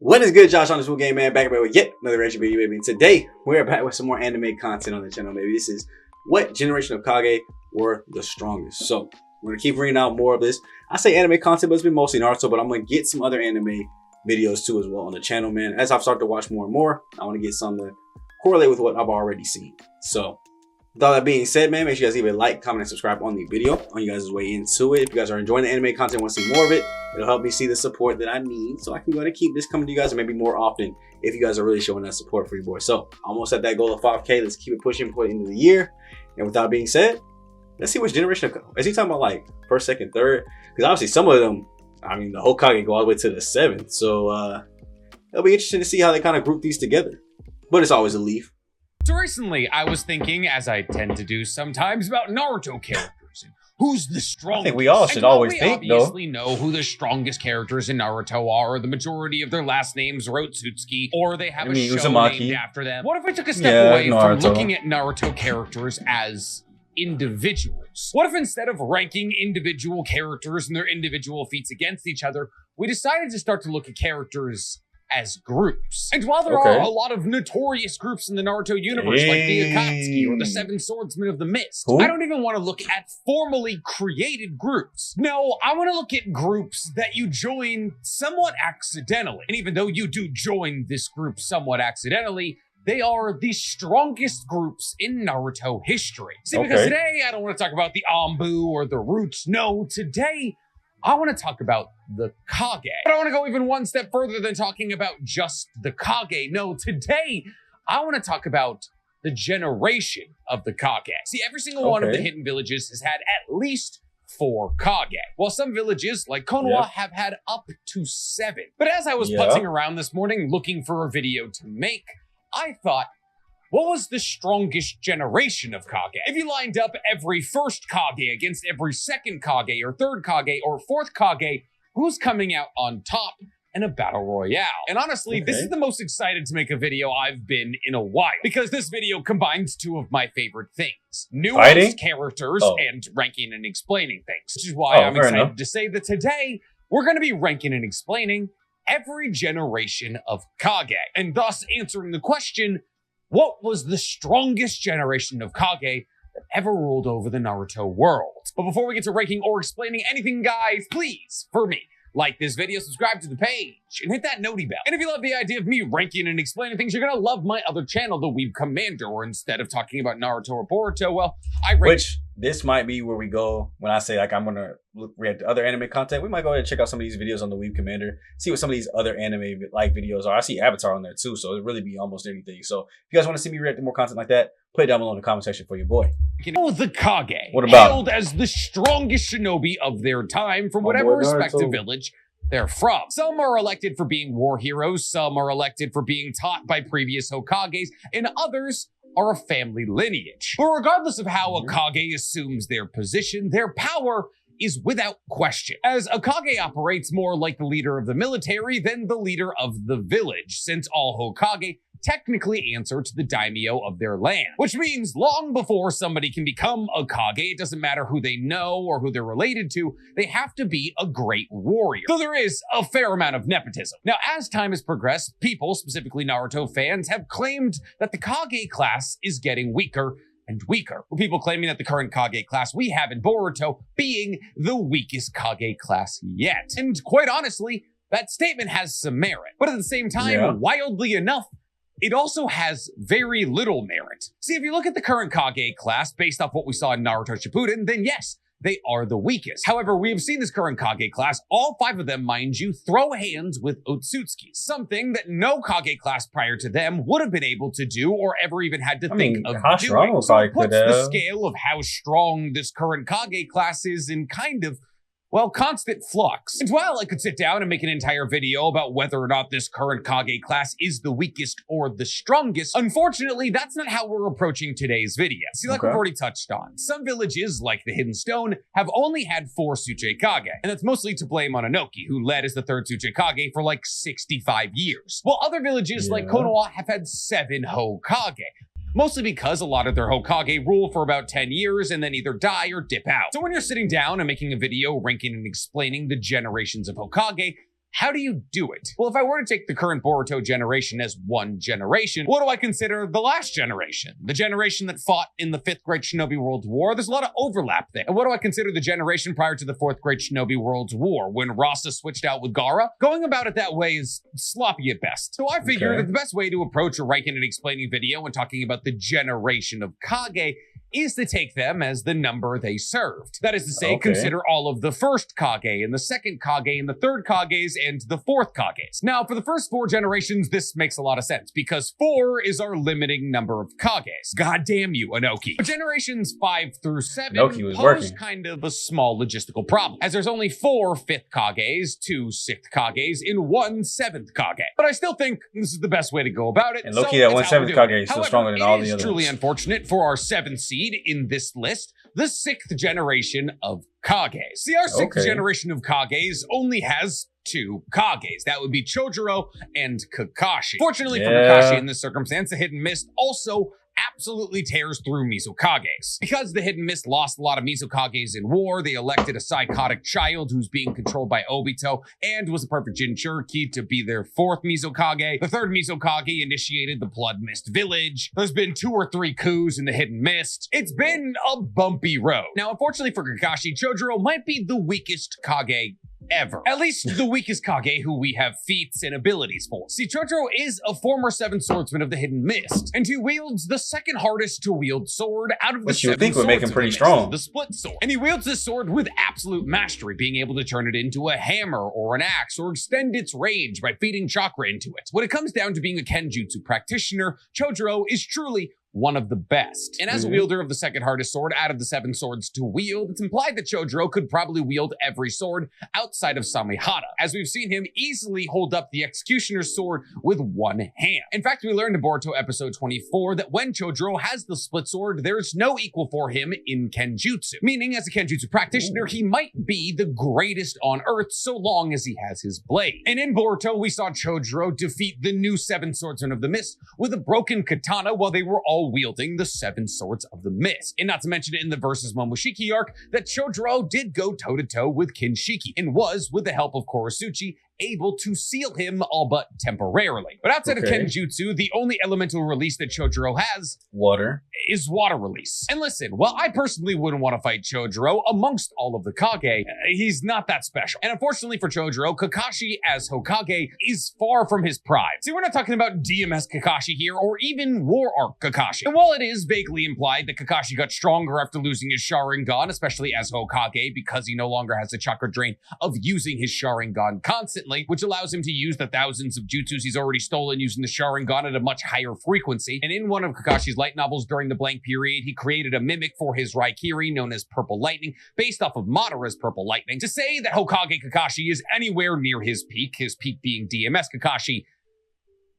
What is good, Josh on this game, man? Back with yet another reaction video, baby. Today, we're back with some more anime content on the channel, baby. This is what generation of Kage were the strongest. So, we're going to keep bringing out more of this. I say anime content, but it's been mostly Naruto, but I'm going to get some other anime videos too as well on the channel, man. As I've started to watch more and more, I want to get some to correlate with what I've already seen. So, with all that being said, man, make sure you guys leave a like, comment, and subscribe on the video on you guys' way into it. If you guys are enjoying the anime content, want to see more of it, it'll help me see the support that I need so I can go ahead and keep this coming to you guys and maybe more often if you guys are really showing that support for your boy. So, almost at that goal of 5K. Let's keep it pushing before the end of the year. And with that being said, let's see which generation of, is he talking about like first, second, third? Because obviously some of them, I mean, the Hokage go all the way to the 7th. So, it'll be interesting to see how they kind of group these together. But it's always a leaf. So recently, I was thinking, as I tend to do sometimes, about Naruto characters and who's the strongest. I think we all should always think, though. We obviously know who the strongest characters in Naruto are. The majority of their last names Rotsutsuki, or they have a show Uzumaki named after them. What if I took a step away Naruto. from looking at Naruto characters as individuals? What if instead of ranking individual characters and their individual feats against each other, we decided to start to look at characters as groups? And while there are a lot of notorious groups in the Naruto universe, like the Akatsuki or the Seven Swordsmen of the Mist, I don't even want to look at formally created groups. No, I want to look at groups that you join somewhat accidentally. And even though you do join this group somewhat accidentally, they are the strongest groups in Naruto history. See, because today I don't want to talk about the Anbu or the Roots. No, today I want to talk about the Kage. But I want to go even one step further than talking about just the Kage. No, today I want to talk about the generation of the Kage. See, every single one of the hidden villages has had at least 4 Kage, while some villages, like Konoha, have had up to 7. But as I was putzing around this morning looking for a video to make, I thought, what was the strongest generation of Kage? If you lined up every first Kage against every second Kage or third Kage or fourth Kage, who's coming out on top in a battle royale? And honestly, this is the most excited to make a video I've been in a while, because this video combines 2 of my favorite things: nuanced characters and ranking and explaining things. Which is why I'm excited to say that today we're going to be ranking and explaining every generation of Kage, and thus answering the question, what was the strongest generation of Kage that ever ruled over the Naruto world? But before we get to ranking or explaining anything, guys, please, for me, like this video, subscribe to the page, and hit that noti bell. And if you love the idea of me ranking and explaining things, you're gonna love my other channel, The Weeb Commander, where instead of talking about Naruto or Boruto, well, I rank— Which, this might be where we go when I say, like, I'm gonna react to other anime content. We might go ahead and check out some of these videos on The Weeb Commander, see what some of these other anime-like videos are. I see Avatar on there, too, so it'd really be almost anything. So, if you guys want to see me react to more content like that, put it down below in the comment section for your boy. Oh, the Kage, what about hailed as the strongest shinobi of their time from whatever respective village they're from. Some are elected for being war heroes, some are elected for being taught by previous Hokages, and others are a family lineage. But regardless of how a Kage assumes their position, their power is without question, as a Kage operates more like the leader of the military than the leader of the village, since all Hokage technically answer to the daimyo of their land. Which means long before somebody can become a Kage, it doesn't matter who they know or who they're related to, they have to be a great warrior. So there is a fair amount of nepotism. Now, as time has progressed, people, specifically Naruto fans, have claimed that the Kage class is getting weaker and weaker, with people claiming that the current Kage class we have in Boruto being the weakest Kage class yet. And quite honestly, that statement has some merit. But at the same time, wildly enough, it also has very little merit. See, if you look at the current Kage class based off what we saw in Naruto Shippuden, then yes, they are the weakest. However, we have seen this current Kage class, all 5 of them, mind you, throw hands with Otsutsuki, something that no Kage class prior to them would have been able to do or ever even had to think of doing. So it puts the scale of how strong this current Kage class is in kind of, well, constant flux. And while I could sit down and make an entire video about whether or not this current Kage class is the weakest or the strongest, unfortunately, that's not how we're approaching today's video. See, like we've already touched on, some villages, like the Hidden Stone, have only had 4 Tsuchi Kage, and that's mostly to blame on Inoki, who led as the 3rd Tsuchi Kage for like 65 years, while other villages like Konoha have had 7 Hokage. Mostly because a lot of their Hokage rule for about 10 years and then either die or dip out. So when you're sitting down and making a video ranking and explaining the generations of Hokage, How do you do it? Well, if I were to take the current Boruto generation as one generation, what do I consider the last generation? The generation that fought in the 5th Great Shinobi World War? There's a lot of overlap there. And what do I consider the generation prior to the 4th Great Shinobi World War, when Rasa switched out with Gaara? Going about it that way is sloppy at best. So I figured that the best way to approach a ranking and explaining video when talking about the generation of Kage is to take them as the number they served. That is to say, consider all of the first Kage, and the second Kage, and the third Kages, and the fourth Kages. Now, for the first 4 generations, this makes a lot of sense, because 4 is our limiting number of Kages. God damn you, Inoki. But generations 5 through 7 pose kind of a small logistical problem, as there's only 4 5th Kages, 2 6th Kages, and 1 7th Kage. But I still think this is the best way to go about it. And Loki, that 1 7th Kage is still stronger than all the others. It is truly unfortunate for our 7th seed in this list, the 6th generation of Kages. See, our 6th generation of Kages only has 2 Kages. That would be Chojuro and Kakashi. Fortunately for Kakashi in this circumstance, the Hidden Mist also absolutely tears through Mizokages. Because the Hidden Mist lost a lot of Mizokages in war, they elected a psychotic child who's being controlled by Obito and was a perfect Jinchuriki to be their 4th Mizokage. The 3rd Mizokage initiated the Blood Mist Village. There's been 2 or 3 coups in the Hidden Mist. It's been a bumpy road. Now, unfortunately for Kakashi, Chojuro might be the weakest Kage ever. At least the weakest Kage who we have feats and abilities for. See, Chojuro is a former 7th swordsman of the Hidden Mist, and he wields the second hardest to wield sword out of the 7 swords would make him pretty strong. The split sword. And he wields this sword with absolute mastery, being able to turn it into a hammer or an axe, or extend its range by feeding chakra into it. When it comes down to being a Kenjutsu practitioner, Chojuro is truly one of the best. And as a wielder of the second hardest sword out of the 7 swords to wield, it's implied that Chojuro could probably wield every sword outside of Samehara, as we've seen him easily hold up the Executioner's sword with one hand. In fact, we learned in Boruto episode 24 that when Chojuro has the split sword, there is no equal for him in Kenjutsu, meaning as a Kenjutsu practitioner, he might be the greatest on earth so long as he has his blade. And in Boruto, we saw Chojuro defeat the new 7 swordsmen of the Mist with a broken katana while they were all wielding the 7 swords of the Mist. And not to mention in the versus Momoshiki arc that Chojuro did go toe-to-toe with Kinshiki and was, with the help of Korosuchi, able to seal him all but temporarily. But outside of Kenjutsu, the only elemental release that Chojuro has is water release. And listen, while I personally wouldn't want to fight Chojuro amongst all of the Kage, he's not that special. And unfortunately for Chojuro, Kakashi as Hokage is far from his prime. See, we're not talking about DMS Kakashi here, or even War Arc Kakashi. And while it is vaguely implied that Kakashi got stronger after losing his Sharingan, especially as Hokage, because he no longer has the chakra drain of using his Sharingan constantly, which allows him to use the thousands of jutsus he's already stolen using the Sharingan at a much higher frequency. And in one of Kakashi's light novels during the blank period, he created a mimic for his Raikiri known as Purple Lightning, based off of Madara's Purple Lightning. To say that Hokage Kakashi is anywhere near his peak being DMS Kakashi,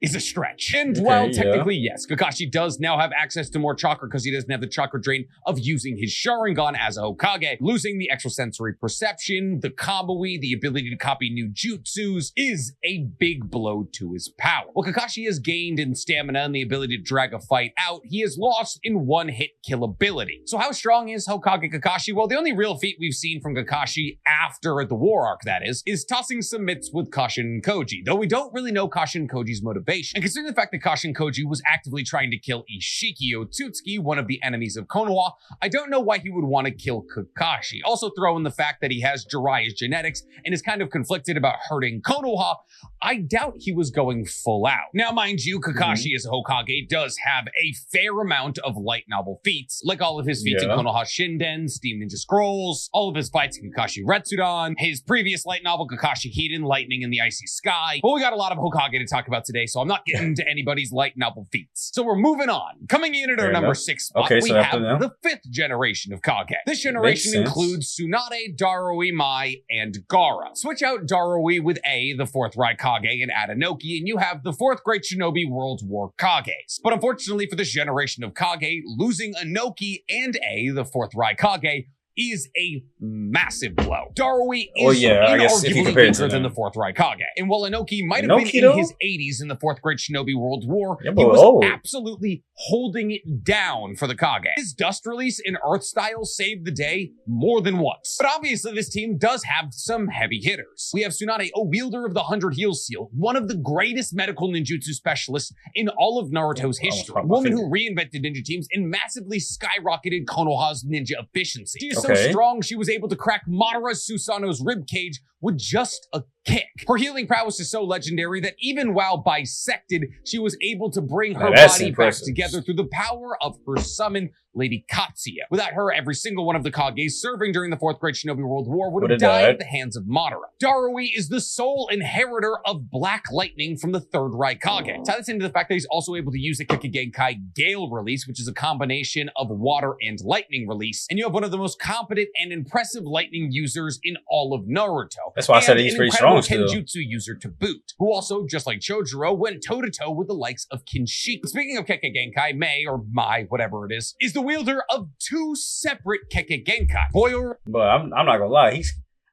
is a stretch. And while technically, yes, Kakashi does now have access to more chakra because he doesn't have the chakra drain of using his Sharingan as a Hokage, losing the extrasensory perception, the Kamui, the ability to copy new jutsus is a big blow to his power. While Kakashi has gained in stamina and the ability to drag a fight out, he has lost in one-hit kill ability. So how strong is Hokage Kakashi? Well, the only real feat we've seen from Kakashi after the war arc, that is tossing some mitts with Kashin Koji, though we don't really know Kashin Koji's motivation. And considering the fact that Kashin Koji was actively trying to kill Ishiki Otsutsuki, one of the enemies of Konoha, I don't know why he would want to kill Kakashi. Also throw in the fact that he has Jiraiya's genetics and is kind of conflicted about hurting Konoha, I doubt he was going full out. Now, mind you, Kakashi as a Hokage does have a fair amount of light novel feats, like all of his feats in Konoha Shinden, Steam Ninja Scrolls, all of his fights in Kakashi Retsudan, his previous light novel Kakashi Hiden, Lightning in the Icy Sky. But we got a lot of Hokage to talk about today, so I'm not getting into anybody's light novel feats. So we're moving on. Coming in at our number 6 spot, we have the 5th generation of Kage. This generation includes Tsunade, Darui, Mai, and Gaara. Switch out Darui with A, the 4th Raikage, and add Inoki, and you have the 4th Great Shinobi World War Kages. But unfortunately for this generation of Kage, losing Inoki and A, the 4th Raikage, is a massive blow. Darui Oh, is yeah, I guess if you inarguably compare it to weaker than them. the 4th Raikage. And while Inoki might have been Inoki, in though? his 80s in the 4th Great Shinobi World War, Yeah, he but was old. absolutely holding it down for the Kage. His dust release in Earth style saved the day more than once. But obviously this team does have some heavy hitters. We have Tsunade, a wielder of the 100 Heel Seal, one of the greatest medical ninjutsu specialists in all of Naruto's history. A woman who reinvented ninja teams and massively skyrocketed Konoha's ninja efficiency. She is so strong, she was able to crack Madara Susanoo's ribcage with just a kick. Her healing prowess is so legendary that even while bisected, she was able to bring her body back together through the power of her summon, Lady Katsuya. Without her, every single one of the Kage serving during the 4th Great Shinobi World War would have died at the hands of Madara. Darui is the sole inheritor of Black Lightning from the 3rd Raikage. Tie this into the fact that he's also able to use the Kage Genkai Gale release, which is a combination of water and lightning release. And you have one of the most competent and impressive lightning users in all of Naruto. That's why I said he's pretty strong still. Kenjutsu user to boot, who also, just like Chojuro, went toe-to-toe with the likes of Kinshiki. Speaking of Keke Genkai, Mei, or Mai, whatever it is the wielder of 2 separate Keke Genkai. But I'm not gonna lie,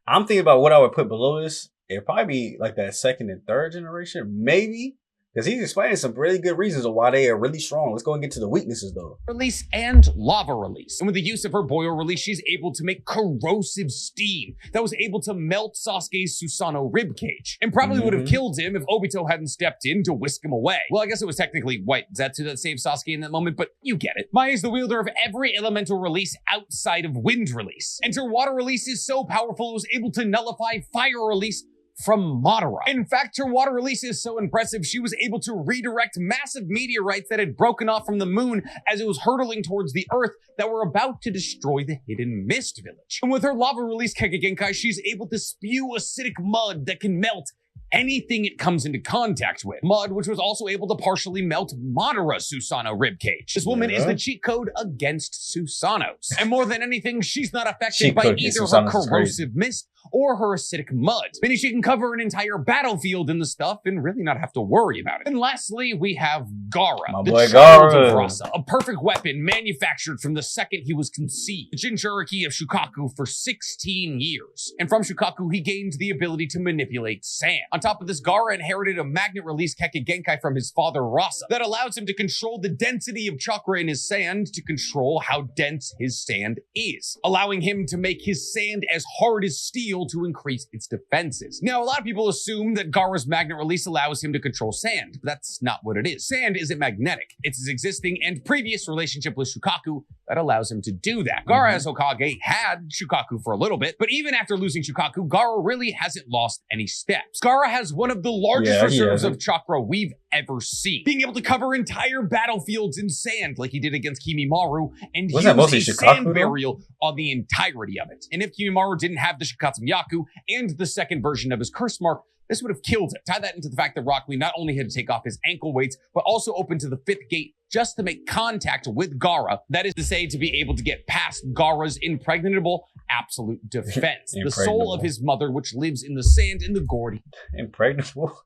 I'm thinking about what I would put below this. It'd probably be like that 2nd and 3rd generation, maybe. Because he's explaining some really good reasons of why they are really strong. Let's go and get to the weaknesses, though. Release and lava release. And with the use of her Boyo release, she's able to make corrosive steam that was able to melt Sasuke's Susanoo ribcage. And probably would have killed him if Obito hadn't stepped in to whisk him away. Well, I guess it was technically White Zetsu that saved Sasuke in that moment, but you get it. Mai is the wielder of every elemental release outside of wind release. And her water release is so powerful it was able to nullify fire release from Madara. In fact, her water release is so impressive, she was able to redirect massive meteorites that had broken off from the moon as it was hurtling towards the earth that were about to destroy the Hidden Mist Village. And with her lava release Kage Genkai, she's able to spew acidic mud that can melt anything it comes into contact with. Mud, which was also able to partially melt Madara Susanoo ribcage. This woman is the cheat code against Susanos. And more than anything, she's not affected by either her corrosive mist or her acidic mud, meaning she can cover an entire battlefield in the stuff and really not have to worry about it. And lastly, we have Gaara, the child of Rasa, a perfect weapon manufactured from the second he was conceived. The Jinchuriki of Shukaku for 16 years. And from Shukaku, he gained the ability to manipulate sand. On top of this, Gaara inherited a magnet release Keke Genkai from his father Rasa that allows him to control the density of chakra in his sand to control how dense his sand is, allowing him to make his sand as hard as steel to increase its defenses. Now, a lot of people assume that Gaara's magnet release allows him to control sand, but that's not what it is. Sand isn't magnetic. It's his existing and previous relationship with Shukaku that allows him to do that. Gaara as Hokage had Shukaku for a little bit, but even after losing Shukaku, Gaara really hasn't lost any steps. Gaara has one of the largest reserves of chakra we've ever seen, being able to cover entire battlefields in sand like he did against Kimimaru and use a sand burial on the entirety of it. And if Kimimaru didn't have the Shikatsu Yaku and the second version of his curse mark, this would have killed him. Tie that into the fact that Rock Lee not only had to take off his ankle weights, but also opened to the 5th gate just to make contact with Gaara. That is to say, to be able to get past Gaara's impregnable absolute defense. The soul of his mother, which lives in the sand in the Gordy. Impregnable?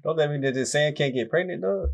Don't that mean that the sand can't get pregnant, though?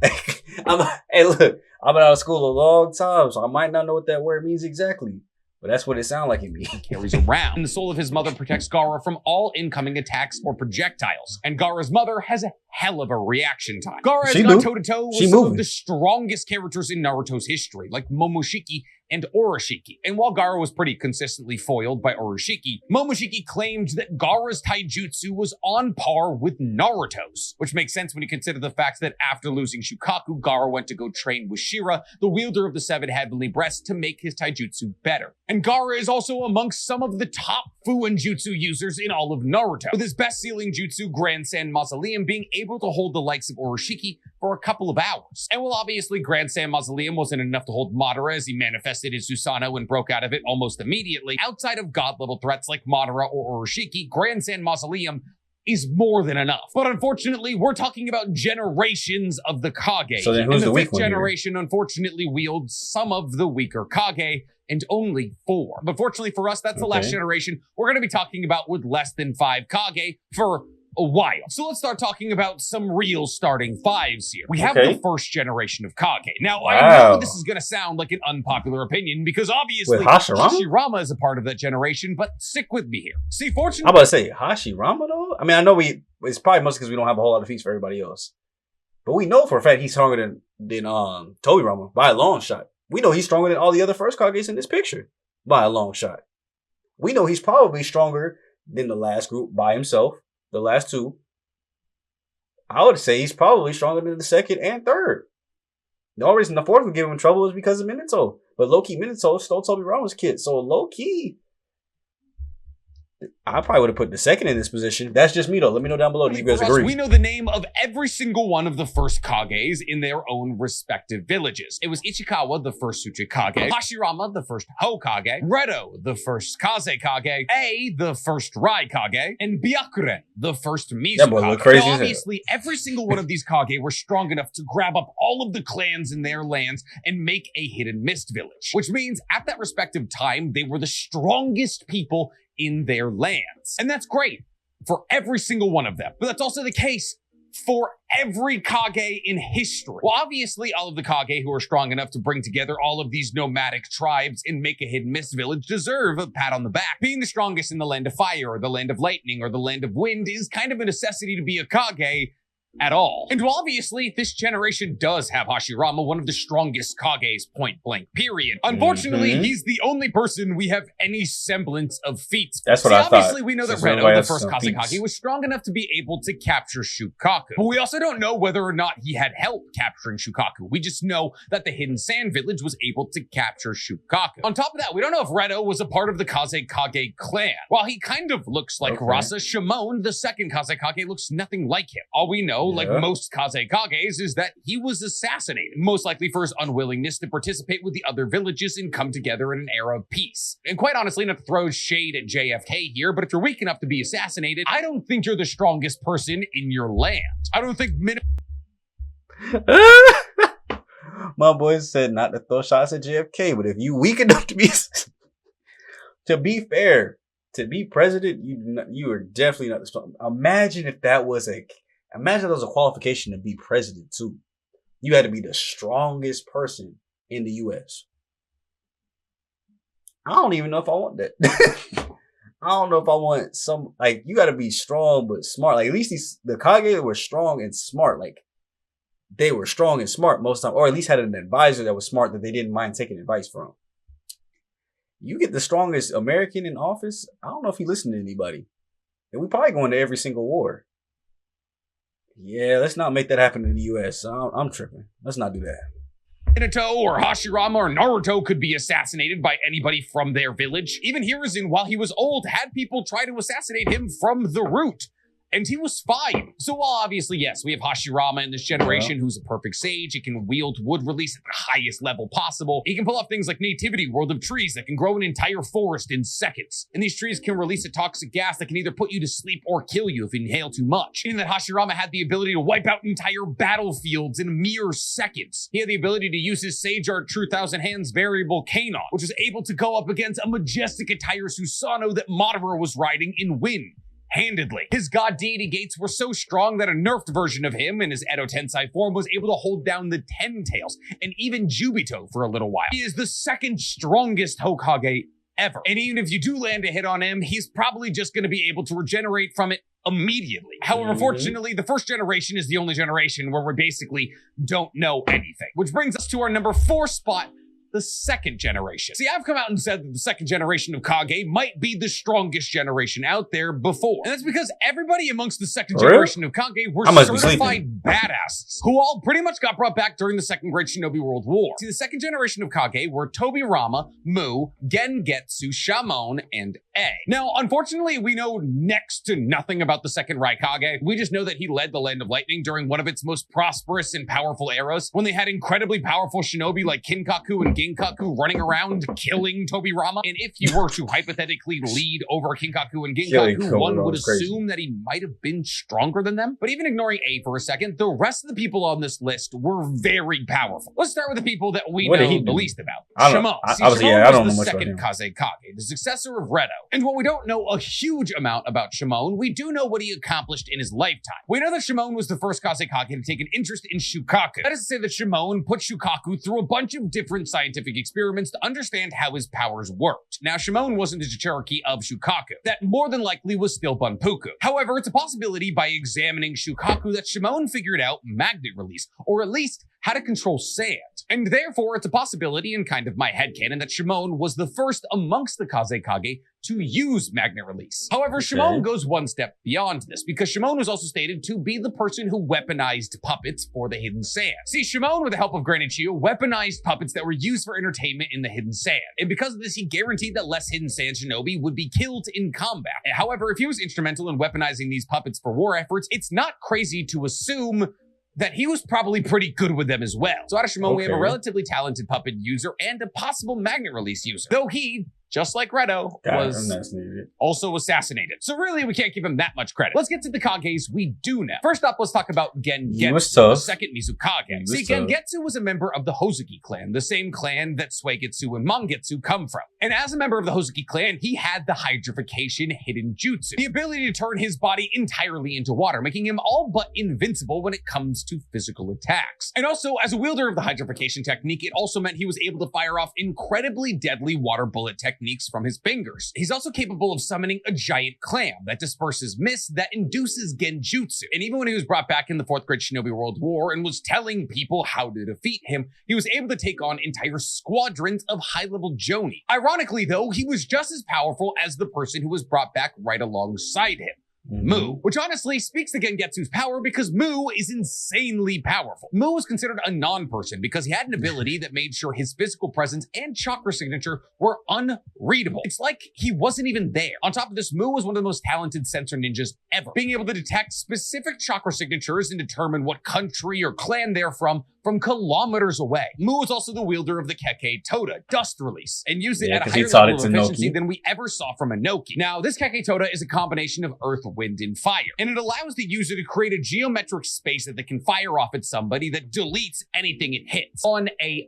Hey, look, I've been out of school a long time, so I might not know what that word means exactly. But that's what it sounds like it means. Carries around. And the soul of his mother protects Gaara from all incoming attacks or projectiles. And Gaara's mother has a hell of a reaction time. Gaara has gone toe-to-toe with some of the strongest characters in Naruto's history, like Momoshiki and Oroshiki. And while Gaara was pretty consistently foiled by Oroshiki, Momoshiki claimed that Gaara's taijutsu was on par with Naruto's, which makes sense when you consider the fact that after losing Shukaku, Gaara went to go train with Shira, the wielder of the 7 heavenly breasts, to make his taijutsu better. And Gaara is also amongst some of the top Fuin Jutsu users in all of Naruto, with his best sealing jutsu, Grand Sand Mausoleum, being able to hold the likes of Oroshiki for a couple of hours. And while obviously Grand Sand Mausoleum wasn't enough to hold Madara as he manifested his Susanoo and broke out of it almost immediately, outside of god-level threats like Madara or Oroshiki, Grand Sand Mausoleum is more than enough. But unfortunately, we're talking about generations of the Kage. So then who's the weak one? The 5th generation unfortunately wields some of the weaker Kage, and only 4. But fortunately for us, that's the last generation we're going to be talking about with less than 5 Kage for a while. So let's start talking about some real starting fives here. We have Okay. the first generation of Kage. Now, I Wow. know this is going to sound like an unpopular opinion because obviously With Hashirama? Hashirama is a part of that generation, but stick with me here. See, I'm fortunately, about to say Hashirama though. I mean, I know it's probably mostly because we don't have a whole lot of feats for everybody else, but we know for a fact he's stronger than Tobirama by a long shot. We know he's stronger than all the other first Kages in this picture by a long shot. We know he's probably stronger than the last group by himself. The last two. I would say he's probably stronger than the second and third. The only reason the fourth would give him trouble is because of Minato. But low-key, Minato stole Tobirama's kid. So low-key, I probably would have put the second in this position. That's just me though. Let me know down below. Do you guys for us, agree? we know the name of every single one of the first Kages in their own respective villages. It was Ichikawa, the first Tsuchikage, Hashirama, the first Hokage, Redo, the first Kazekage, A, the first Raikage, and Byakuren, the first That boy Mizukage. look crazy Now, as hell. obviously, every single one of these Kage were strong enough to grab up all of the clans in their lands and make a hidden mist village, which means at that respective time, they were the strongest people in their lands. And that's great for every single one of them. But that's also the case for every Kage in history. Well, obviously, all of the Kage who are strong enough to bring together all of these nomadic tribes and make a hidden mist village deserve a pat on the back. Being the strongest in the land of fire, or the land of lightning, or the land of wind is kind of a necessity to be a Kage at all. And obviously, this generation does have Hashirama, one of the strongest Kages, point blank, period. Unfortunately, he's the only person we have any semblance of feats. That's what I thought. Obviously, we know that Since nobody Redo, the has first some Kazekage, feats. was strong enough to be able to capture Shukaku. But we also don't know whether or not he had help capturing Shukaku. We just know that the Hidden Sand Village was able to capture Shukaku. On top of that, we don't know if Redo was a part of the Kazekage clan. While he kind of looks like Okay. Rasa, Shimon, the second Kazekage, looks nothing like him. All we know, like Yeah. most Kazekages, is that he was assassinated, most likely for his unwillingness to participate with the other villages and come together in an era of peace. And quite honestly, not to throw shade at JFK here, but if you're weak enough to be assassinated, I don't think you're the strongest person in your land. I don't think My boys said not to throw shots at JFK, but if you weak enough to be, to be fair, to be president, you are definitely not the strong. Imagine if that was a qualification to be president too. You had to be the strongest person in the U.S. I don't even know if I want that. I don't know if I want some, like, you got to be strong but smart. Like, at least the Kage were strong and smart. Like, they were strong and smart most of the time, or at least had an advisor that was smart that they didn't mind taking advice from. You get the strongest American in office, I don't know if he listened to anybody. And we probably going to every single war. Yeah, let's not make that happen in the U.S. I'm tripping. Let's not do that. Minato or Hashirama or Naruto could be assassinated by anybody from their village. Even Hiruzen, while he was old, had people try to assassinate him from the root. And he was fine. So while obviously, yes, we have Hashirama in this generation who's a perfect sage. He can wield wood release at the highest level possible. He can pull off things like Nativity, World of Trees, that can grow an entire forest in seconds. And these trees can release a toxic gas that can either put you to sleep or kill you if you inhale too much. Meaning that Hashirama had the ability to wipe out entire battlefields in mere seconds. He had the ability to use his Sage Art True Thousand Hands variable Kanon, which was able to go up against a majestic entire Susanoo that Madara was riding in win handedly. His god deity gates were so strong that a nerfed version of him in his Edo Tensei form was able to hold down the Ten Tails and even Jubito for a little while. He is the second strongest Hokage ever. And even if you do land a hit on him, he's probably just going to be able to regenerate from it immediately. However, fortunately, the first generation is the only generation where we basically don't know anything. Which brings us to our number 4 spot, the second generation. See, I've come out and said that the second generation of Kage might be the strongest generation out there before. And that's because everybody amongst the second generation of Kage were I must be certified badasses, who all pretty much got brought back during the Second Great Shinobi World War. See, the second generation of Kage were Tobirama, Mu, Gengetsu, Shamon, and A. Now, unfortunately, we know next to nothing about the second Raikage. We just know that he led the Land of Lightning during one of its most prosperous and powerful eras, when they had incredibly powerful shinobi like Kinkaku and Ginkaku running around killing Tobirama. And if you were to hypothetically lead over Kinkaku and Killing Ginkaku, one Tobirama would was crazy. assume that he might have been stronger than them. But even ignoring A for a second, the rest of the people on this list were very powerful. Let's start with the people that we What did know he the do? least about. I don't- Shimon. I- See, obviously, Shimon yeah, I don't was know the much about second him. Kage Kage, the successor of Redo. And while we don't know a huge amount about Shimon, we do know what he accomplished in his lifetime. We know that Shimon was the first Kage Kage to take an interest in Shukaku. That is to say that Shimon put Shukaku through a bunch of different scientific experiments to understand how his powers worked. Now, Shimon wasn't a Jinchuriki of Shukaku. That more than likely was still Bunpuku. However, it's a possibility by examining Shukaku that Shimon figured out magnet release, or at least how to control sand. And therefore, it's a possibility in kind of my headcanon that Shimon was the first amongst the Kage Kage to use magnet release. However, Shimon goes one step beyond this, because Shimon was also stated to be the person who weaponized puppets for the Hidden Sand. See, Shimon, with the help of Granny Chiyo, weaponized puppets that were used for entertainment in the Hidden Sand. And because of this, he guaranteed that less Hidden Sand shinobi would be killed in combat. However, if he was instrumental in weaponizing these puppets for war efforts, it's not crazy to assume that he was probably pretty good with them as well. So out of Shimon, we have a relatively talented puppet user and a possible magnet release user. Though he, just like Redo, was also assassinated. So really, we can't give him that much credit. Let's get to the Kages we do know. First up, let's talk about Gengetsu, the second Mizukage. See, Gengetsu was a member of the Hozuki clan, the same clan that Suigetsu and Mangetsu come from. And as a member of the Hozuki clan, he had the hydrification hidden jutsu, the ability to turn his body entirely into water, making him all but invincible when it comes to physical attacks. And also, as a wielder of the hydrification technique, it also meant he was able to fire off incredibly deadly water bullet techniques from his fingers. He's also capable of summoning a giant clam that disperses mist that induces genjutsu. And even when he was brought back in the 4th Great Shinobi World War and was telling people how to defeat him, he was able to take on entire squadrons of high-level Joni. Ironically, though, he was just as powerful as the person who was brought back right alongside him. Mu, which honestly speaks to Gengetsu's power because Mu is insanely powerful. Mu was considered a non-person because he had an ability that made sure his physical presence and chakra signature were unreadable. It's like he wasn't even there. On top of this, Mu was one of the most talented sensor ninjas ever, being able to detect specific chakra signatures and determine what country or clan they're from kilometers away. Mu was also the wielder of the Kage Toda, dust release, and used it at a higher level of efficiency than we ever saw from Inoki. Now, this Kage Toda is a combination of earth, wind, and fire, and it allows the user to create a geometric space that they can fire off at somebody that deletes anything it hits on a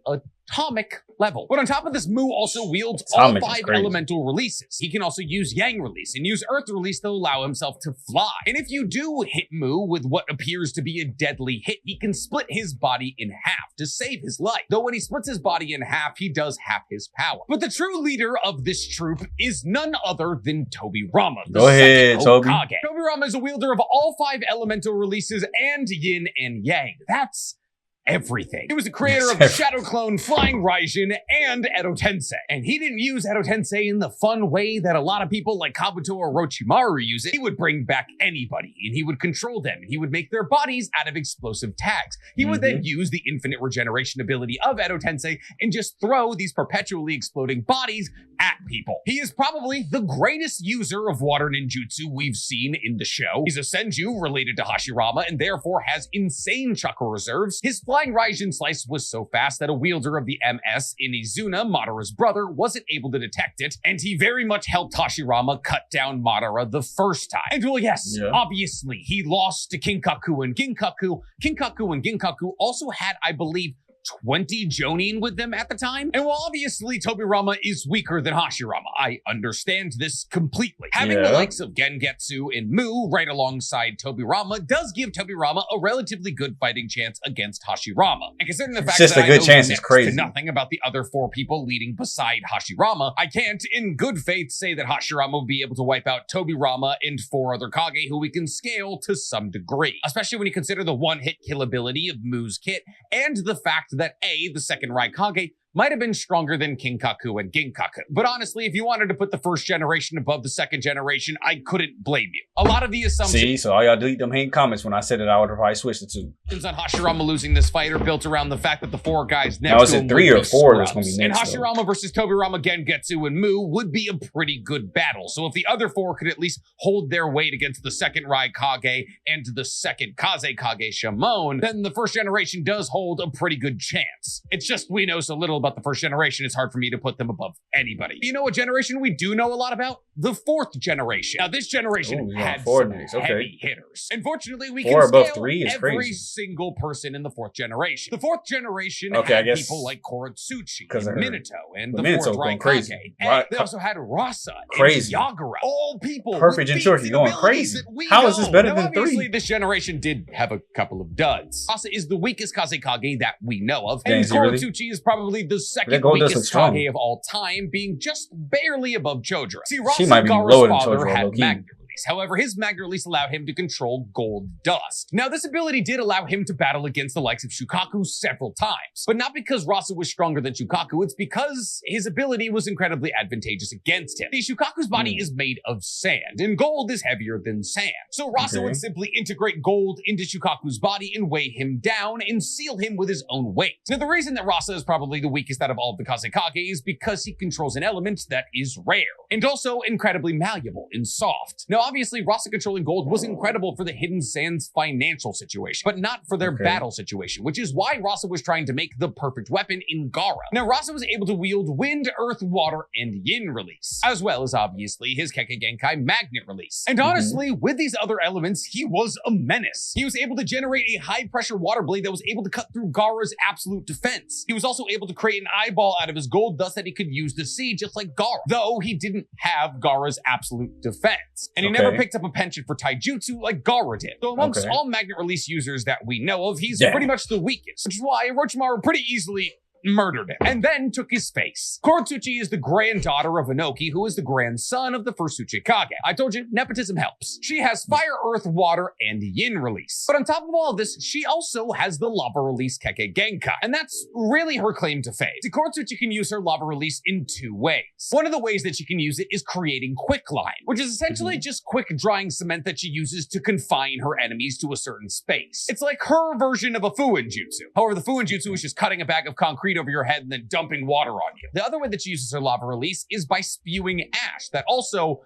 atomic level. But on top of this, Mu also wields all 5 elemental releases. He can also use Yang release and use Earth release to allow himself to fly. And if you do hit Mu with what appears to be a deadly hit, he can split his body in half to save his life. Though when he splits his body in half, he does half his power. But the true leader of this troop is none other than Tobirama, the second Hokage. Tobirama is a wielder of all 5 elemental releases and Yin and Yang. That's everything. He was the creator of the Shadow Clone, Flying Raijin, and Edo Tensei. And he didn't use Edo Tensei in the fun way that a lot of people like Kabuto or Orochimaru use it. He would bring back anybody, and he would control them, and he would make their bodies out of explosive tags. He would then use the infinite regeneration ability of Edo Tensei and just throw these perpetually exploding bodies at people. He is probably the greatest user of water ninjutsu we've seen in the show. He's a Senju related to Hashirama and therefore has insane chakra reserves. His Flying Raijin slice was so fast that a wielder of the MS in Izuna, Madara's brother, wasn't able to detect it, and he very much helped Hashirama cut down Madara the first time. And well, yes, obviously, he lost to Kinkaku and Ginkaku. Kinkaku and Ginkaku also had, I believe, 20 Jonin with them at the time. And while obviously Tobirama is weaker than Hashirama, I understand this completely. Having the likes of Gengetsu and Mu right alongside Tobirama does give Tobirama a relatively good fighting chance against Hashirama. And considering the fact that I know next to nothing about the other 4 people leading beside Hashirama, I can't in good faith say that Hashirama will be able to wipe out Tobirama and 4 other Kage who we can scale to some degree. Especially when you consider the one-hit kill ability of Mu's kit and the fact that the second Raikage might have been stronger than Kinkaku and Ginkaku. But honestly, if you wanted to put the first generation above the second generation, I couldn't blame you. A lot of the assumptions... See, so all y'all delete them hating comments when I said that I would have probably switched it to. On Hashirama losing this fight are built around the fact that the 4 guys next to him 3 or 4 that's going to be next. And Hashirama versus Tobirama, Gengetsu, and Mu would be a pretty good battle. So if the other 4 could at least hold their weight against the second Raikage and the second Kage Kage Shimon, then the first generation does hold a pretty good chance. It's just we know so little about the first generation, it's hard for me to put them above anybody. You know what generation we do know a lot about? The fourth generation. Now, this generation had some heavy hitters. Unfortunately, we can scale every single person in the fourth generation. The fourth generation had people like Koratsuchi, and Minato, and the fourth Raikage. And they also had Rasa and Yagura. All people perfect Jinchuriki going crazy. How is this better than 3? Obviously, this generation did have a couple of duds. Rasa is the weakest Kage that we know of, and Koratsuchi is probably the second weakest Kage of all time, being just barely above Chodra. See, Rasa, Gaara's father, had magnet release. However, his magnet release allowed him to control gold dust. Now, this ability did allow him to battle against the likes of Shukaku several times, but not because Rasa was stronger than Shukaku, it's because his ability was incredibly advantageous against him. See, Shukaku's body is made of sand, and gold is heavier than sand. So Rasa would simply integrate gold into Shukaku's body and weigh him down and seal him with his own weight. Now, the reason that Rasa is probably the weakest out of all of the Kage is because he controls an element that is rare, and also incredibly malleable and soft. Now, obviously, Rasa controlling gold was incredible for the Hidden Sands financial situation, but not for their battle situation, which is why Rasa was trying to make the perfect weapon in Gaara. Now, Rasa was able to wield wind, earth, water, and yin release, as well as obviously his Kekkei Genkai magnet release. And honestly, with these other elements, he was a menace. He was able to generate a high-pressure water blade that was able to cut through Gaara's absolute defense. He was also able to create an eyeball out of his gold dust that he could use to see, just like Gaara, though he didn't have Gaara's absolute defense. And he never picked up a penchant for taijutsu like Gaara did. So amongst all magnet release users that we know of, he's pretty much the weakest, which is why Orochimaru pretty easily murdered him, and then took his face. Koratsuchi is the granddaughter of Inoki, who is the grandson of the first Uchikage. I told you, nepotism helps. She has fire, earth, water, and yin release. But on top of all of this, she also has the lava release Kekkei Genkai, and that's really her claim to fame. See, Koratsuchi can use her lava release in 2 ways. One of the ways that she can use it is creating quicklime, which is essentially just quick drying cement that she uses to confine her enemies to a certain space. It's like her version of a Fuin Jutsu. However, the Fuin Jutsu is just cutting a bag of concrete over your head and then dumping water on you. The other way that she uses her lava release is by spewing ash that also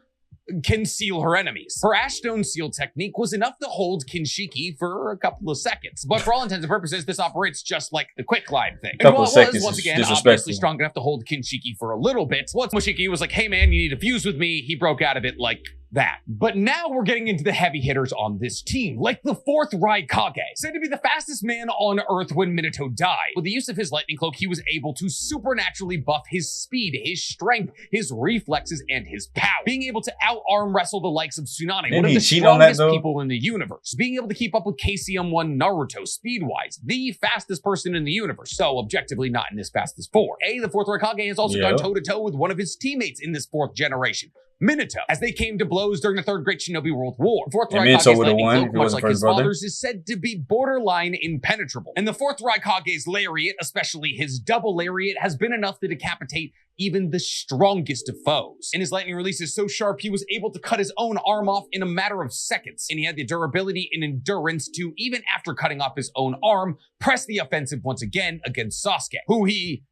can seal her enemies. Her ash stone seal technique was enough to hold Kinshiki for a couple of seconds, but for all intents and purposes, this operates just like the quicklime thing. And while it was, once again, obviously strong enough to hold Kinshiki for a little bit, once Moshiki was like, hey man, you need to fuse with me, he broke out of it like that. But now we're getting into the heavy hitters on this team, like the fourth Raikage, said to be the fastest man on Earth when Minato died. With the use of his lightning cloak, he was able to supernaturally buff his speed, his strength, his reflexes, and his power. Being able to out-arm wrestle the likes of Tsunade, one of the strongest people in the universe. Being able to keep up with KCM1 Naruto speed-wise, the fastest person in the universe. So objectively not in this fast as 4. The fourth Raikage has also gone toe-to-toe with one of his teammates in this 4th generation, Minato, as they came to blows during the Third Great Shinobi World War. Fourth Raikage's lightning cloak, much like his father's, is said to be borderline impenetrable. And the fourth Raikage's lariat, especially his double lariat, has been enough to decapitate even the strongest of foes. And his lightning release is so sharp, he was able to cut his own arm off in a matter of seconds. And he had the durability and endurance to, even after cutting off his own arm, press the offensive once again against Sasuke, who he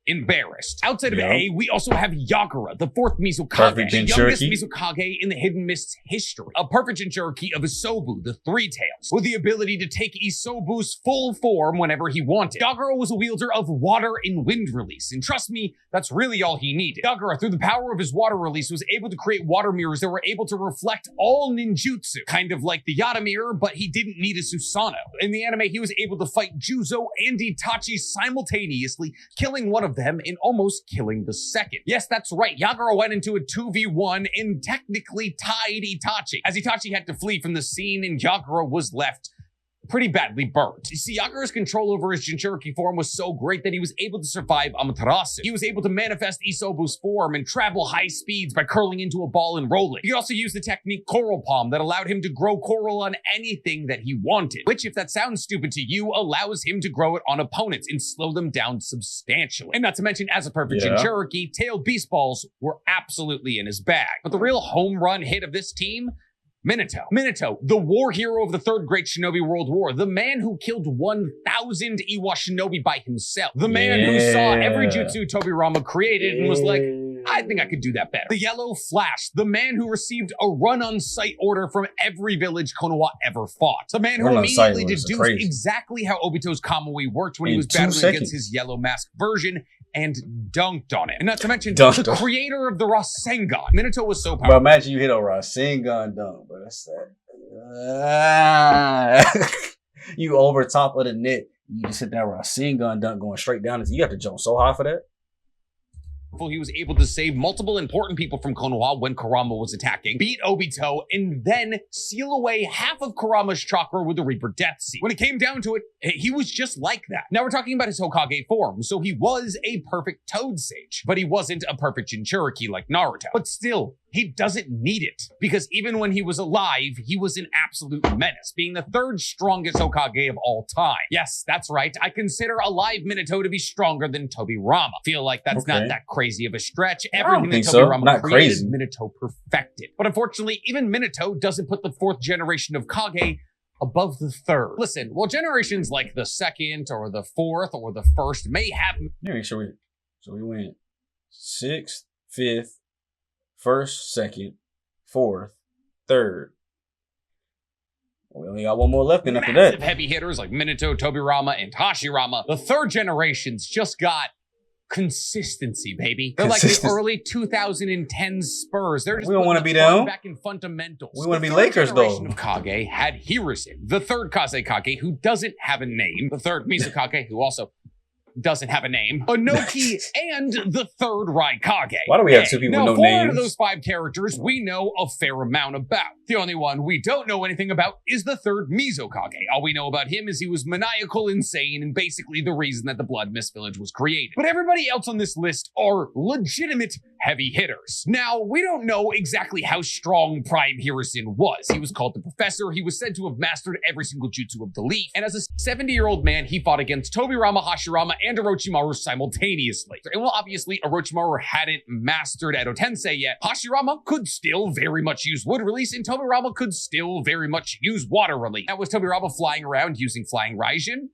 embarrassed. Outside of A, we also have Yagura, the fourth Mizukage, the youngest Mizukage in the Hidden Mist's history. A perfect Jinchuriki of Isobu, the Three Tails, with the ability to take Isobu's full form whenever he wanted. Yagura was a wielder of water and wind release, and trust me, that's really all he needed. Yagura, through the power of his water release, was able to create water mirrors that were able to reflect all ninjutsu, kind of like the Yata mirror, but he didn't need a Susanoo. In the anime, he was able to fight Juzo and Itachi simultaneously, killing one of them and almost killing the second. Yes, that's right. Yagura went into a 2v1 and technically tied Itachi, as Itachi had to flee from the scene and Yagura was left pretty badly burnt. You see, Yagura's control over his Jinchuriki form was so great that he was able to survive Amaterasu. He was able to manifest Isobu's form and travel high speeds by curling into a ball and rolling. He could also use the technique Coral Palm that allowed him to grow coral on anything that he wanted, which, if that sounds stupid to you, allows him to grow it on opponents and slow them down substantially. And not to mention, as a perfect Jinchuriki, tailed beast balls were absolutely in his bag. But the real home run hit of this team, Minato, the war hero of the Third Great Shinobi World War, the man who killed 1,000 Iwa shinobi by himself, the man who saw every jutsu Tobirama created and was like, I think I could do that better. The Yellow Flash, the man who received a run-on-sight order from every village Konoha ever fought. The man who immediately deduced exactly how Obito's Kamui worked when he was battling against his Yellow Mask version and dunked on him. And not to mention, Dunked the on. creator of the Rasengan. Minato was so Bro, powerful. imagine you hit a Rasengan dunk, bro. That's that. You over top of the net. You just hit that Rasengan dunk going straight down. You have to jump so high for that. He was able to save multiple important people from Konoha when Kurama was attacking, beat Obito, and then seal away half of Kurama's chakra with the Reaper Death Seed. When it came down to it, he was just like that. Now we're talking about his Hokage form, so he was a perfect Toad Sage, but he wasn't a perfect Jinchuriki like Naruto. But still, he doesn't need it, because even when he was alive, he was an absolute menace, being the third strongest Hokage of all time. Yes, that's right, I consider alive Minato to be stronger than Tobirama. Feel like that's not that crazy of a stretch. Everything that Tobirama created, Minato perfected. But unfortunately, even Minato doesn't put the fourth generation of Kage above the third. Listen, while generations like the second or the fourth or the first may have... Yeah, so we went 6th, 5th, 1st, 2nd, 4th, 3rd. We only got one more left, and after that, heavy hitters like Minato, Tobirama, and Hashirama. The third generations just got consistency, baby. They're like the early 2010s Spurs. They're just we don't want to be down back in fundamentals. We want to be Lakers, though. The third generation of Kage had Hiruzen, the third Kazekage, who doesn't have a name. The third Mizukage, who also doesn't have a name. Inoki, and the third Raikage. Why do we have two people with no names? Now, 4 out of those 5 characters we know a fair amount about. The only one we don't know anything about is the third Mizukage. All we know about him is he was maniacal, insane, and basically the reason that the Blood Mist Village was created. But everybody else on this list are legitimate heavy hitters. Now, we don't know exactly how strong Prime Hiruzen was. He was called the Professor. He was said to have mastered every single jutsu of the leaf. And as a 70-year-old man, he fought against Tobirama, Hashirama, and Orochimaru simultaneously. And while obviously Orochimaru hadn't mastered Edo Tensei yet, Hashirama could still very much use wood release, and Tobirama could still very much use water release. Now, was Tobirama flying around using Flying Raijin?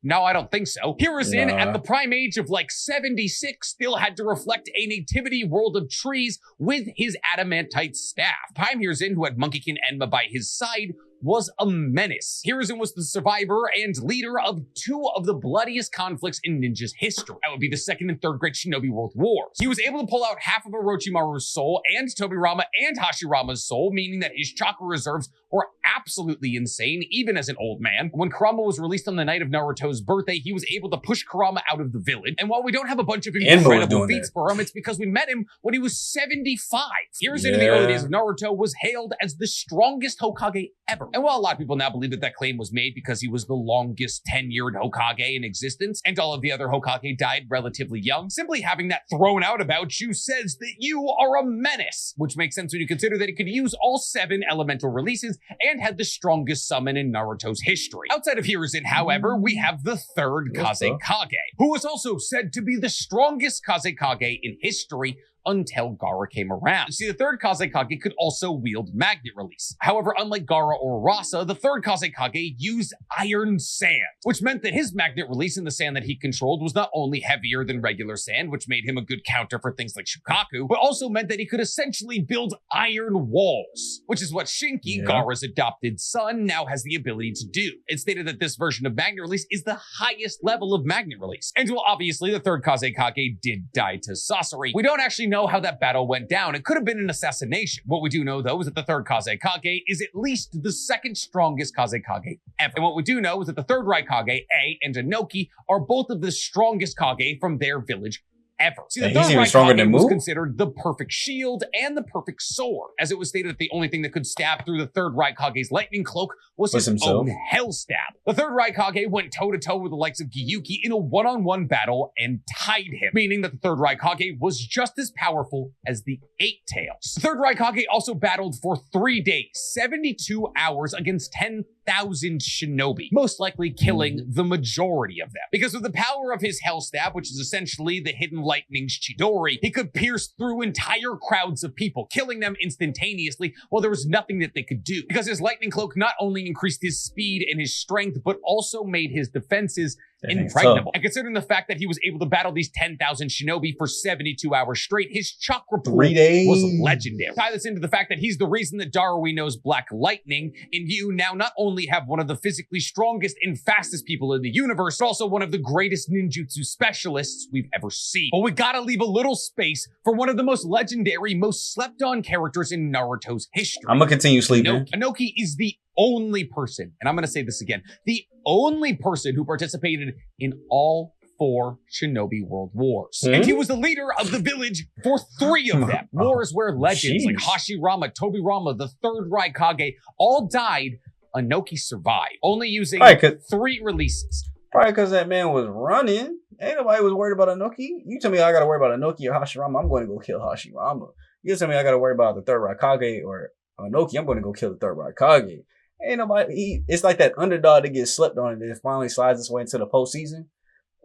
No, I don't think so. Hiruzen, at the prime age of like 76, still had to reflect a nativity world of trees with his adamantite staff. Prime Hiruzen, who had Monkeykin Enma by his side, was a menace. Hiruzen was the survivor and leader of 2 of the bloodiest conflicts in ninja's history. That would be the 2nd and 3rd Great Shinobi World Wars. He was able to pull out half of Orochimaru's soul and Tobirama and Hashirama's soul, meaning that his chakra reserves were absolutely insane, even as an old man. When Kurama was released on the night of Naruto's birthday, he was able to push Kurama out of the village. And while we don't have a bunch of incredible feats for him, it's because we met him when he was 75. Hiruzen in the early days of Naruto was hailed as the strongest Hokage ever. And while a lot of people now believe that that claim was made because he was the longest tenured Hokage in existence, and all of the other Hokage died relatively young, simply having that thrown out about you says that you are a menace, which makes sense when you consider that he could use all 7 elemental releases and had the strongest summon in Naruto's history. Outside of Hiruzen, however, we have the third Kazekage, who was also said to be the strongest Kazekage in history until Gaara came around. See, the third Kazekage could also wield magnet release. However, unlike Gaara or Rasa, the third Kazekage used iron sand, which meant that his magnet release in the sand that he controlled was not only heavier than regular sand, which made him a good counter for things like Shukaku, but also meant that he could essentially build iron walls, which is what Shinki, Gaara's adopted son, now has the ability to do. It's stated that this version of magnet release is the highest level of magnet release. And while obviously the third Kazekage did die to Sasori, we don't actually know how that battle went down. It could have been an assassination. What we do know, though, is that the third Kazekage is at least the 2nd strongest Kazekage ever. And what we do know is that the third Raikage, A, and Inoki are both of the strongest Kage from their village ever. See, the third Raikage was considered the perfect shield and the perfect sword, as it was stated that the only thing that could stab through the third Raikage's lightning cloak was his own hell stab. The third Raikage went toe-to-toe with the likes of Gyuki in a one-on-one battle and tied him, meaning that the third Raikage was just as powerful as the 8 Tails. The third Raikage also battled for 3 days, 72 hours against 10,000 shinobi, most likely killing the majority of them. Because with the power of his hell stab, which is essentially the hidden lightning's Chidori, he could pierce through entire crowds of people, killing them instantaneously while there was nothing that they could do. Because his lightning cloak not only increased his speed and his strength, but also made his defenses impregnable. And considering the fact that he was able to battle these 10,000 shinobi for 72 hours straight, his chakra pool 3 days was legendary. Tie this into the fact that he's the reason that Darui knows Black Lightning, and you now not only have one of the physically strongest and fastest people in the universe, but also one of the greatest ninjutsu specialists we've ever seen. But we gotta leave a little space for one of the most legendary, most slept-on characters in Naruto's history. I'm gonna continue sleeping. Inoki is the only person, and I'm gonna say this again, the only person who participated in all 4 Shinobi World Wars. And he was the leader of the village for 3 of them. Wars where legends like Hashirama, Tobirama, the third Raikage all died. Inoki survived, only using 3 releases. Probably because that man was running. Ain't nobody was worried about Inoki. You tell me I gotta worry about Inoki or Hashirama, I'm going to go kill Hashirama. You tell me I gotta worry about the third Raikage or Inoki, I'm going to go kill the third Raikage. Ain't nobody. It's like that underdog that gets slept on and then finally slides its way into the postseason.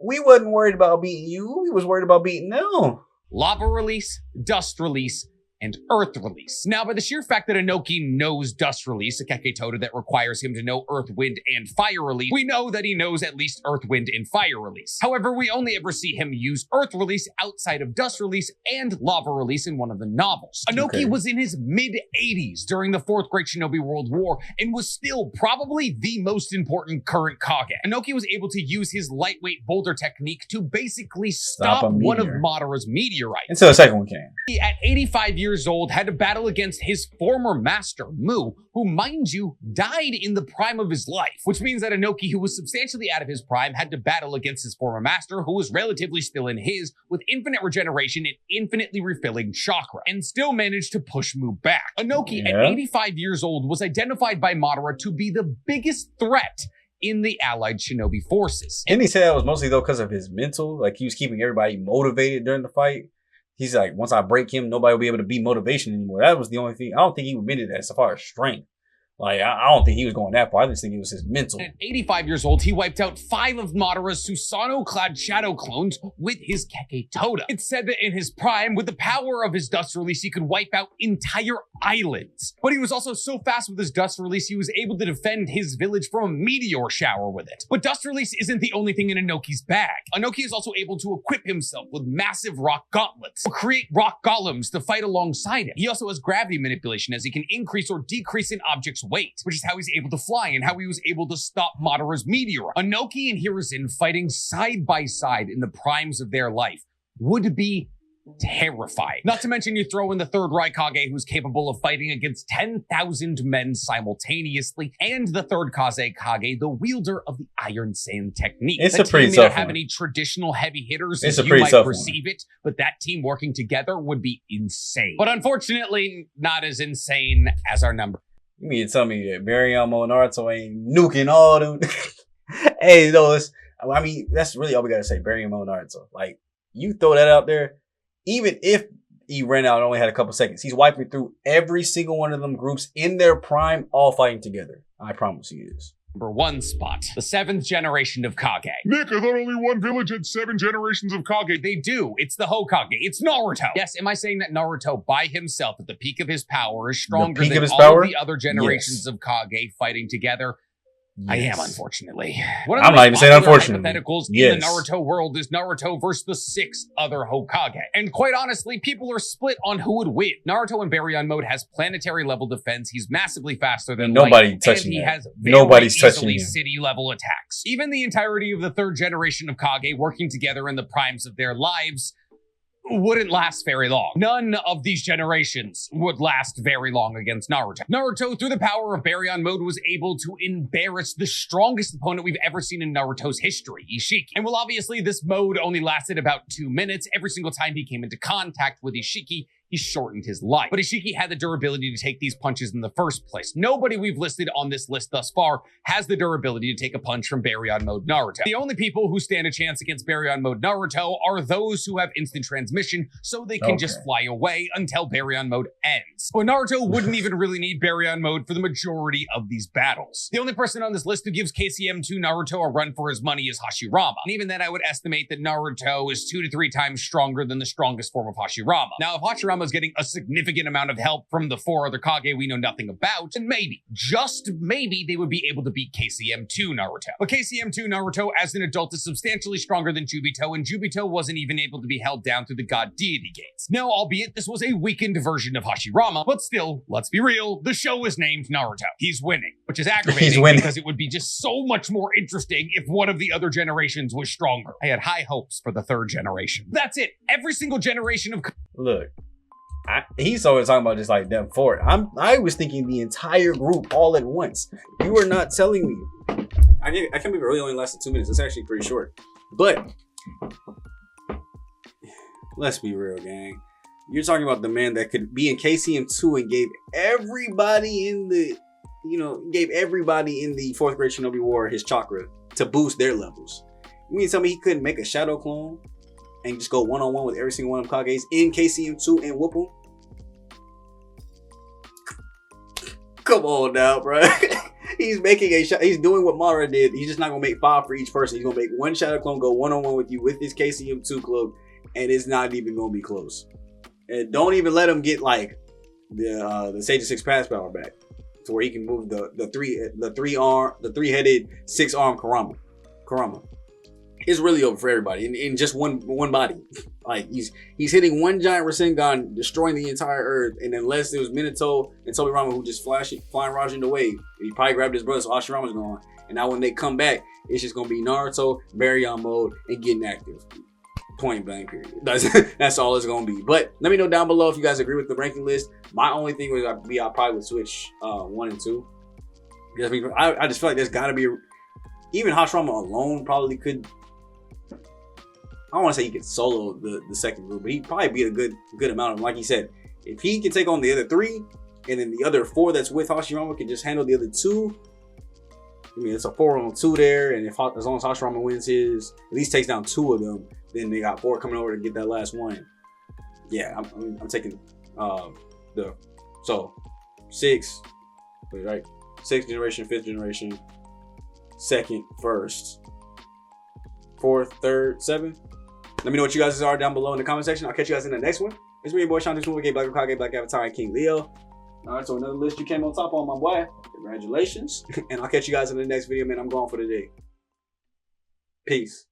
We wasn't worried about beating you. We was worried about beating them. Lava release, dust release, and earth release. Now, by the sheer fact that Inoki knows dust release, a Keketoda that requires him to know earth, wind, and fire release, we know that he knows at least earth, wind, and fire release. However, we only ever see him use earth release outside of dust release and lava release in one of the novels. Inoki was in his mid-80s during the 4th Great Shinobi World War and was still probably the most important current Kage. Inoki was able to use his lightweight boulder technique to basically stop one of Madara's meteorites. Until the second one came. He, at 85 years old, had to battle against his former master, Mu, who, mind you, died in the prime of his life, which means that Inoki, who was substantially out of his prime, had to battle against his former master, who was relatively still in his, with infinite regeneration and infinitely refilling chakra, and still managed to push Mu back. Inoki, at 85 years old, was identified by Madara to be the biggest threat in the allied shinobi forces. And he said that was mostly, though, because of his mental. Like, he was keeping everybody motivated during the fight. He's like, once I break him, nobody will be able to be motivation anymore. That was the only thing. I don't think he admitted that as far as strength. Like, I don't think he was going that far. I just think it was his mental. At 85 years old, he wiped out 5 of Madara's Susanoo-clad shadow clones with his Keketoda. It's said that in his prime, with the power of his dust release, he could wipe out entire islands. But he was also so fast with his dust release, he was able to defend his village from a meteor shower with it. But dust release isn't the only thing in Inoki's bag. Inoki is also able to equip himself with massive rock gauntlets, or create rock golems to fight alongside him. He also has gravity manipulation, as he can increase or decrease an object's weight, which is how he's able to fly and how he was able to stop Madara's meteor. Inoki and Hiruzen fighting side by side in the primes of their life would be terrifying. Not to mention you throw in the third Raikage, who's capable of fighting against 10,000 men simultaneously, and the third Kage, the wielder of the Iron Sand technique. It's the a pretty team may tough not have one. any traditional heavy hitters It's as a you pretty might tough perceive it, but that team working together would be insane. But unfortunately, not as insane as our number. You mean to tell me that Barryama and Naruto ain't nuking all them? Hey, no, I mean, that's really all we gotta say. Barryama and Naruto. Like, you throw that out there, even if he ran out and only had a couple seconds, he's wiping through every single one of them groups in their prime, all fighting together. I promise he is. Number 1 spot, the 7th generation of Kage. Nick, I thought only one village had 7 generations of Kage. They do. It's the Hokage. It's Naruto. Yes, am I saying that Naruto by himself at the peak of his power is stronger than all of the other generations of Kage fighting together? Yes. I am, unfortunately. I'm not even saying unfortunately. Hypotheticals in the Naruto world is Naruto versus the 6 other Hokage. And quite honestly, people are split on who would win. Naruto in Baryon mode has planetary level defense. He's massively faster than nobody light, touching and he that. has very Nobody's easily touching him. city level attacks. Even the entirety of the 3rd generation of Kage working together in the primes of their lives wouldn't last very long. None of these generations would last very long against Naruto. Naruto, through the power of Baryon mode, was able to embarrass the strongest opponent we've ever seen in Naruto's history, Ishiki. And while obviously this mode only lasted about 2 minutes, every single time he came into contact with Ishiki, he shortened his life. But Ishiki had the durability to take these punches in the first place. Nobody we've listed on this list thus far has the durability to take a punch from Baryon mode Naruto. The only people who stand a chance against Baryon mode Naruto are those who have instant transmission, so they can just fly away until Baryon mode ends. But Naruto wouldn't even really need Baryon mode for the majority of these battles. The only person on this list who gives KCM to Naruto a run for his money is Hashirama. And even then, I would estimate that Naruto is 2 to 3 times stronger than the strongest form of Hashirama. Now, if Hashirama Hashirama's getting a significant amount of help from the 4 other Kage we know nothing about, and maybe, just maybe, they would be able to beat KCM2 Naruto. But KCM2 Naruto as an adult is substantially stronger than Jubito, and Jubito wasn't even able to be held down through the god deity gates. Now, albeit this was a weakened version of Hashirama, but still, let's be real, the show is named Naruto. He's winning, which is aggravating because it would be just so much more interesting if one of the other generations was stronger. I had high hopes for the 3rd generation. That's it. Every single generation of... Look, he's always talking about just like them 4. I was thinking the entire group all at once. You are not telling me. I can't believe it really only lasted 2 minutes. It's actually pretty short. But let's be real, gang. You're talking about the man that could be in KCM2 and gave everybody in the, gave everybody in the 4th grade Shinobi War his chakra to boost their levels. You mean to tell me he couldn't make a shadow clone and just go one-on-one with every single one of them Kages in KCM2 and whoop them? Come on now, bro. He's making he's doing what Mara did. He's just not gonna make 5 for each person. He's gonna make one shadow clone go one-on-one with you with his KCM2 club, and it's not even gonna be close. And don't even let him get like the Sage of 6 pass power back, to where he can move the 3-headed 6-arm Kurama. It's really over for everybody in just one body. Like he's hitting one giant Rasengan, destroying the entire earth. And unless it was Minato and Tobirama who just flying Rajin away, and he probably grabbed his brother, so Hashirama's gone. And now when they come back, it's just gonna be Naruto, Baryon mode, and getting active. Point blank, period. That's all it's gonna be. But let me know down below if you guys agree with the ranking list. My only thing would be I probably would switch 1 and 2. I just feel like there's gotta be, even Hashirama alone probably could. I don't want to say he could solo the 2nd group, but he'd probably be a good amount of them. Like he said, if he can take on the other 3, and then the other 4 that's with Hashirama can just handle the other 2. I mean, it's a 4-on-2 there, and as long as Hashirama wins his, at least takes down 2 of them, then they got 4 coming over to get that last one. Yeah, I'm taking the 6, right? 6th generation, 5th generation, 2nd, 1st, 4th, 3rd, 7th. Let me know what you guys are down below in the comment section. I'll catch you guys in the next one. It's me, your boy Sean, this movie, Black Kage, Black Avatar, and King Leo. All right, so another list you came on top on, my boy. Congratulations. And I'll catch you guys in the next video, man. I'm going for the day. Peace.